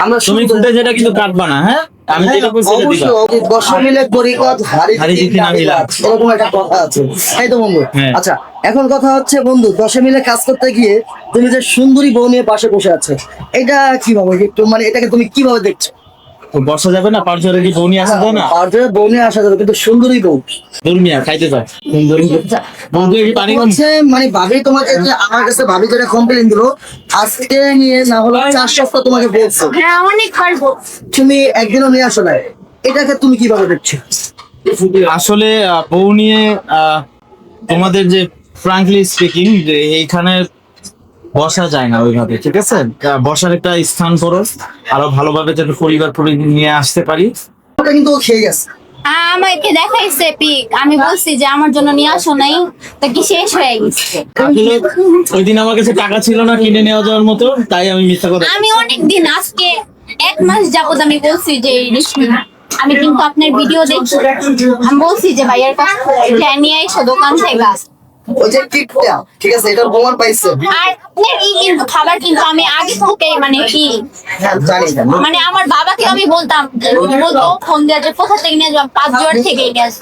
আমরা তুমি ফুটে যেটা কিন্তু কাটবা না, হ্যাঁ আমি যেটা বলছি সেটা দিবা। অবশ্যই দশ মিলে করিকত হাড়ি হাড়ি জিতি না মিলা। এরকম একটা কথা আছে, তাই তো বন্ধু? হ্যাঁ। আচ্ছা, এখন কথা হচ্ছে বন্ধু, দশে মিলে কাজ করতে গিয়ে তুমি যে সুন্দরী বউ নিয়ে পাশে বসে আছে, এটা কিভাবে একটু মানে এটাকে তুমি কিভাবে দেখছো? তো বসা যাবে না, পাঁচ জনের কি বউনি আসা যায় না? আর যে বউ নিয়ে আসা যাবে, কিন্তু সুন্দরী বউ দুর্মিয়া খাইতে যায় বন্ধু কি পানি কম? হচ্ছে মানে ভাবি তোমাকে যে আমার কাছে ভাবি যেটা কমপ্লেন দিলো, আজকে নিয়ে না হলো 4 সপ্তাহ তোমাকে বলছো, হ্যাঁ অনেক পারবো। তুমি একদিনও নিয়ে আসো না, এটাকে তুমি কিভাবে দেখছো? আসলে বউ নিয়ে তোমাদের যে ফ্রাঙ্কলি স্পিকিং যে এইখানে বসা যায় না ওইভাবে, ঠিক আছে? বসার একটা স্থান করো, আরো ভালোভাবে যাতে পরিবার নিয়ে আসতে পারি। ওটা কিন্তু ও খেয়ে গেছে। আমাকে দেখাইছে পিক, আমি বলছি যে আমার জন্য নিয়ে আসো নাই, তা কি শেষ হয়ে গেছে। আসলে ওই দিন আমার কাছে টাকা ছিল না কিনে নেওয়া যাওয়ার মতো, তাই আমি মিথ্যা কথা। আমি অনেক দিন, আজকে 1 মাস যাবত আমি বলছি যে এই রেশমি, আমি কিন্তু আপনার ভিডিও দেখছি, আমি বলছি যে ভাইয়ের কাছে নিয়ে এসো দোকান থেকে। ওই যে কিটটা, ঠিক আছে, এটার প্রমাণ পাইছে। আর আপনার এই কিন্তু খাবার কিন্তু আমি আগে থেকে মানে কি হ্যাঁ, জানি না। মানে আমার বাবাকে আমি বলতাম, বলতো ফোন দিয়ে যে কোথা থেকে নিয়ে আসবো, 5 জোয়ার থেকে নিয়ে আসবো।